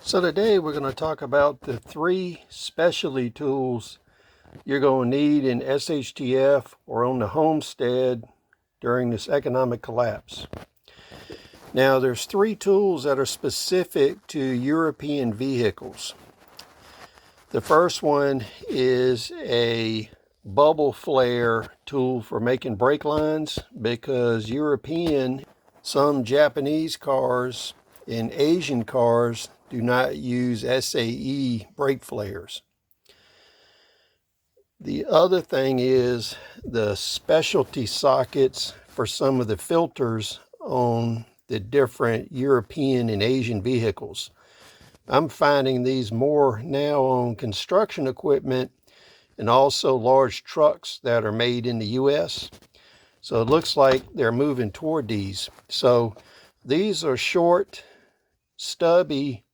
So today we're going to talk about the three specialty tools you're going to need in SHTF or on the homestead during this economic collapse. Now there's three tools that are specific to European vehicles. The first one is a bubble flare tool for making brake lines because some Japanese cars and Asian cars do not use SAE brake flares. The other thing is the specialty sockets for some of the filters on the different European and Asian vehicles. I'm finding these more now on construction equipment and also large trucks that are made in the US. So it looks like they're moving toward these. So these are short, stubby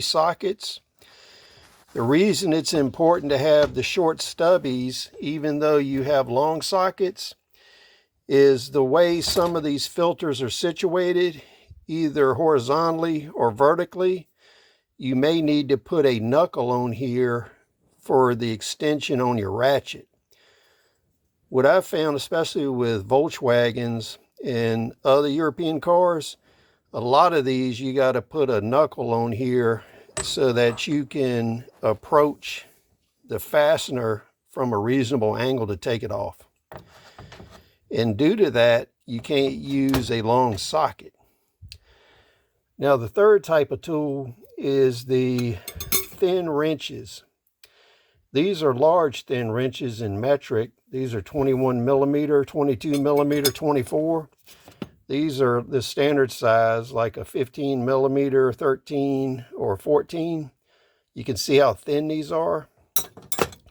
sockets. The reason it's important to have the short stubbies, even though you have long sockets, is the way some of these filters are situated, either horizontally or vertically. You may need to put a knuckle on here for the extension on your ratchet. What I've found, especially with Volkswagens and other European cars, a lot of these you got to put a knuckle on here so that you can approach the fastener from a reasonable angle to take it off. And due to that, you can't use a long socket. Now the third type of tool is the thin wrenches. These are large thin wrenches in metric. These are 21 millimeter, 22 millimeter, 24. These are the standard size, like a 15 millimeter, 13, or 14. You can see how thin these are.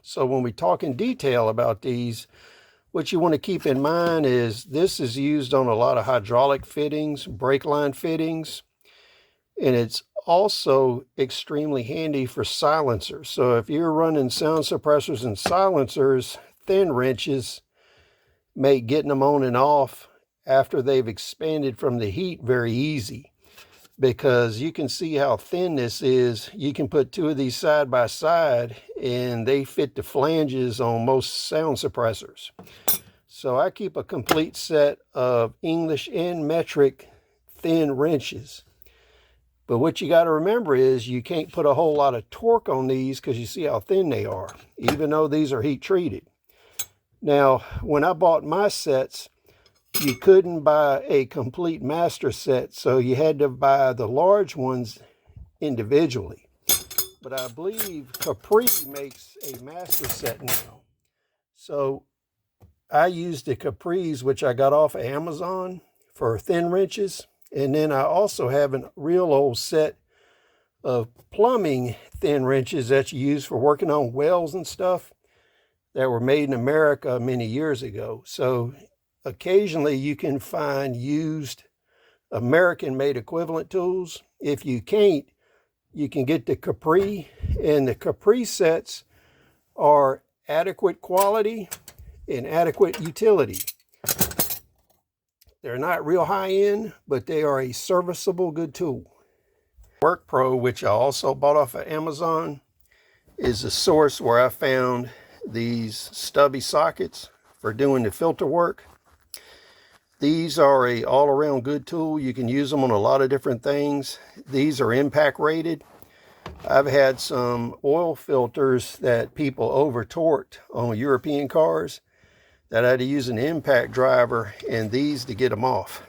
So when we talk in detail about these, what you want to keep in mind is this is used on a lot of hydraulic fittings, brake line fittings, and it's also extremely handy for silencers. So if you're running sound suppressors and silencers, thin wrenches make getting them on and off after they've expanded from the heat very easy, because you can see how thin this is. You can put two of these side by side and they fit the flanges on most sound suppressors. So I keep a complete set of English and metric thin wrenches. But what you got to remember is you can't put a whole lot of torque on these because you see how thin they are, even though these are heat treated. Now, when I bought my sets, you couldn't buy a complete master set, so you had to buy the large ones individually. But I believe Capri makes a master set now. So I used the Capris, which I got off of Amazon, for thin wrenches. And then I also have a real old set of plumbing thin wrenches that you use for working on wells and stuff that were made in America many years ago. So occasionally you can find used American-made equivalent tools. If you can't, you can get the Capri, and the Capri sets are adequate quality and adequate utility. They're not real high-end, but they are a serviceable good tool. WorkPro, which I also bought off of Amazon, is a source where I found these stubby sockets for doing the filter work. These are a all-around good tool. You can use them on a lot of different things. These are impact rated. I've had some oil filters that people over-torqued on European cars that I had to use an impact driver and these to get them off.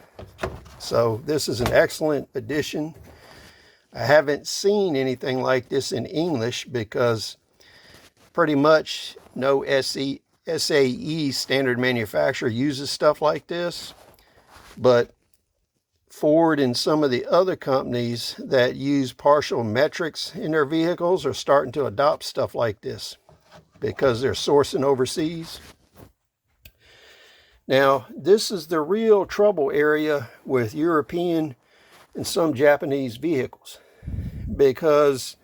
So this is an excellent addition. I haven't seen anything like this in English because pretty much no SAE standard manufacturer uses stuff like this. But Ford and some of the other companies that use partial metrics in their vehicles are starting to adopt stuff like this because they're sourcing overseas. Now, this is the real trouble area with European and some Japanese vehicles, because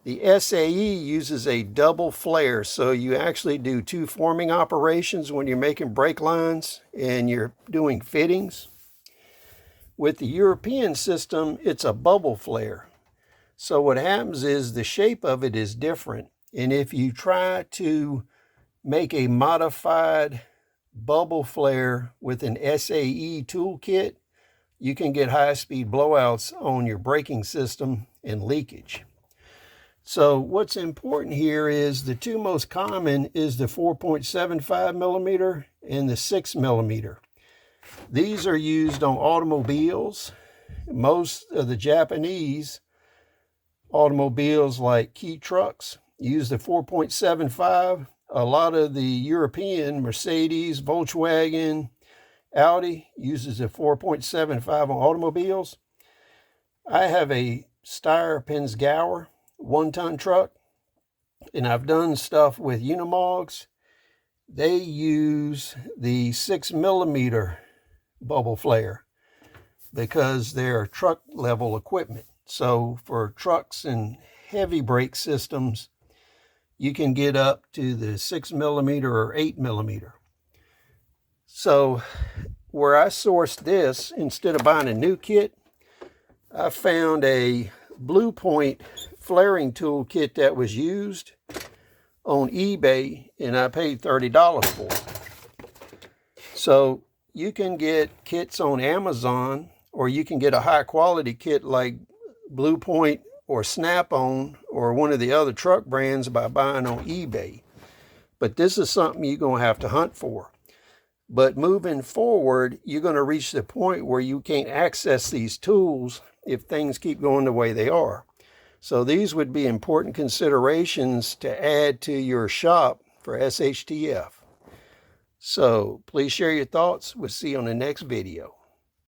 the SAE uses a double flare. So you actually do two forming operations when you're making brake lines and you're doing fittings. With the European system, it's a bubble flare. So what happens is the shape of it is different. And if you try to make a modified bubble flare with an SAE toolkit, you can get high-speed blowouts on your braking system and leakage. So what's important here is the two most common is the 4.75 millimeter and the 6 millimeter. These are used on automobiles. Most of the Japanese automobiles like Kei trucks use the 4.75. A lot of the European, Mercedes, Volkswagen, Audi uses a 4.75 on automobiles. I have a Steyr Pinzgauer 1-ton truck, and I've done stuff with Unimogs. They use the 6 millimeter bubble flare because they're truck level equipment. So for trucks and heavy brake systems, you can get up to the 6 millimeter or 8 millimeter. So where I sourced this, instead of buying a new kit, I found a Blue Point flaring tool kit that was used on eBay, and I paid $30 for it. So you can get kits on Amazon, or you can get a high quality kit like Blue Point or Snap-on or one of the other truck brands by buying on eBay. But this is something you're going to have to hunt for. But moving forward, you're going to reach the point where you can't access these tools if things keep going the way they are. So these would be important considerations to add to your shop for SHTF. So please share your thoughts. We'll see you on the next video.